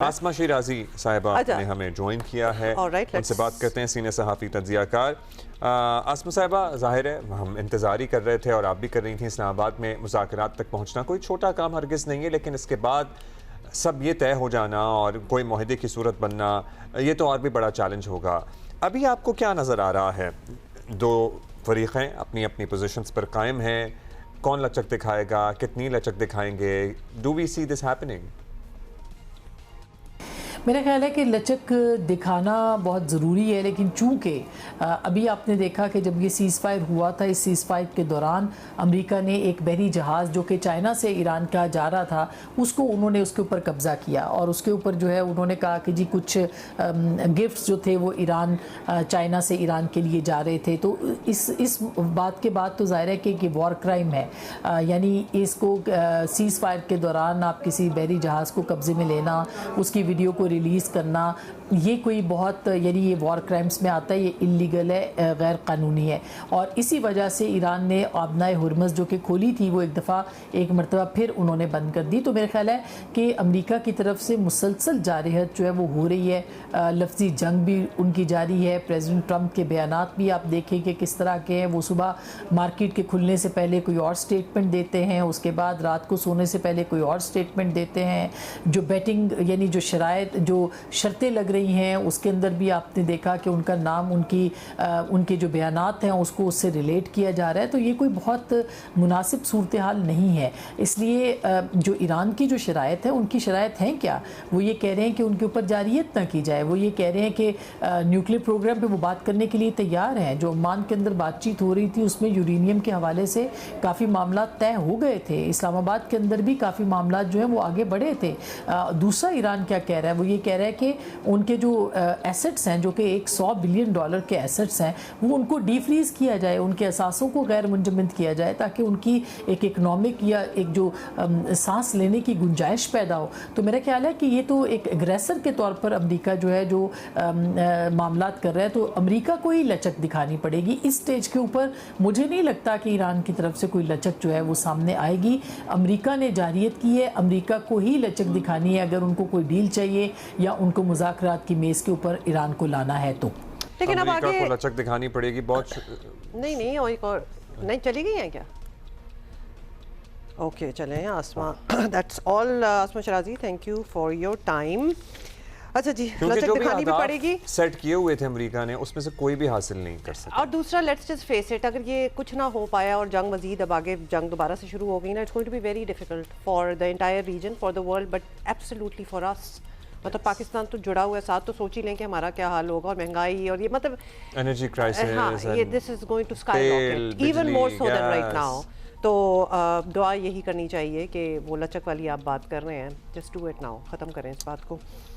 आसमा शिराजी साहिबा ने हमें ज्वाइन किया है। उनसे बात करते हैं, सीनियर सहाफ़ी तज्ज़ियाकार। आसमा साहिबा, ज़ाहिर है हम इंतज़ार ही कर रहे थे और आप भी कर रही थी, इस्लामाबाद में मुज़ाकरात तक पहुँचना कोई छोटा काम हरगिज़ नहीं है, लेकिन इसके बाद सब ये तय हो जाना और कोई मुआहदे की सूरत बनना, ये तो और भी बड़ा चैलेंज होगा। अभी आपको क्या नज़र आ रहा है? दो फरीक़ें अपनी अपनी पोजीशंस पर कायम हैं, कौन लचक दिखाएगा, कितनी लचक दिखाएंगे? Do we see this happening? मेरा ख्याल है कि लचक दिखाना बहुत ज़रूरी है, लेकिन चूँकि अभी आपने देखा कि जब ये सीज़ फायर हुआ था, इस सीज़ फायर के दौरान अमेरिका ने एक बहरी जहाज़ जो कि चाइना से ईरान का जा रहा था, उसको उन्होंने उसके ऊपर कब्ज़ा किया और उसके ऊपर जो है उन्होंने कहा कि जी कुछ गिफ्ट्स जो थे वो चाइना से ईरान के लिए जा रहे थे। तो इस बात के बाद तो ज़ाहिर है कि वॉर क्राइम है, यानी इसको सीज़ फायर के दौरान आप किसी बहरी जहाज़ को कब्ज़े में लेना, उसकी वीडियो को रिलीज़ करना, ये कोई बहुत यानी ये वॉर क्राइम्स में आता है, ये इल्लीगल है, गैर कानूनी है। और इसी वजह से ईरान ने आबनाए हुरमुज़ जो कि खोली थी वो एक मरतबा फिर उन्होंने बंद कर दी। तो मेरा ख्याल है कि अमेरिका की तरफ से मुसलसल जारहत जो है वो हो रही है, लफ्ज़ी जंग भी उनकी जारी है। प्रेसिडेंट ट्रंप के बयानात भी आप देखें कि किस तरह के हैं। वो सुबह मार्केट के खुलने से पहले कोई और स्टेटमेंट देते हैं, उसके बाद रात को सोने से पहले कोई और स्टेटमेंट देते हैं। जो बैटिंग यानी जो शर्तें लग रही हैं उसके अंदर भी आपने देखा कि उनका नाम उनके जो बयानात हैं उसको उससे रिलेट किया जा रहा है। तो ये कोई बहुत मुनासिब सूरत हाल नहीं है। इसलिए जो ईरान की जो शराइत है, उनकी शराइत हैं क्या? वो ये कह रहे हैं कि उनके ऊपर जारियत ना की जाए। वो ये कह रहे हैं कि न्यूक्लियर प्रोग्राम पे वो बात करने के लिए तैयार हैं। जो ओमान के अंदर बातचीत हो रही थी उसमें यूरेनियम के हवाले से काफ़ी मामला तय हो गए थे। इस्लामाबाद के अंदर भी काफ़ी मामला जो है वो आगे बढ़े थे। दूसरा ईरान क्या कह रहा है, वो ये कह रहा है कि उनके जो एसेट्स हैं, जो कि $100 बिलियन के एसेट्स हैं, वो उनको डीफ्रीज़ किया जाए, उनके असासों को गैर मुंजमद किया जाए, ताकि उनकी एक इकनॉमिक या एक जो सांस लेने की गुंजाइश पैदा हो। तो मेरा ख्याल है कि ये तो एक एग्रेसर के तौर पर अमेरिका जो है जो मामलात कर रहा है, तो अमेरिका को ही लचक दिखानी पड़ेगी इस स्टेज के ऊपर। मुझे नहीं लगता कि ईरान की तरफ से कोई लचक जो है वो सामने आएगी। अमेरिका ने जारियत की है, अमेरिका को ही लचक दिखानी है अगर उनको कोई डील चाहिए या उनको मुज़ाकरात की मेज़ के ऊपर ईरान को लाना है तो। लेकिन अब आगे को लचक दिखानी पड़ेगी बहुत। नहीं और एक और नहीं चली गई है क्या? ओके चलें Asma, that's all Asma Shirazi, thank you for your time. अच्छा जी, लचक दिखानी भी पड़ेगी। सेट किए हुए थे अमेरिका ने, उसमें से कोई भी हासिल नहीं कर सका। और दूसरा, लेट्स जस्ट फेस इट, अगर ये कुछ ना हो पाया और जंग मजीद अब आगे जंग दोबारा से शुरू हो गई ना, it's going to be very difficult for the entire region, for the world, but absolutely for us. मतलब पाकिस्तान तो जुड़ा हुआ है साथ, तो सोच ही लें कि हमारा क्या हाल होगा, और महंगाई और ये मतलब एनर्जी क्राइसिस, हाँ, ये this is going to skyrocket even more so than right now. तो दुआ यही करनी चाहिए कि वो लचक वाली आप बात कर रहे हैं, जस्ट डू इट नाउ, ख़त्म करें इस बात को।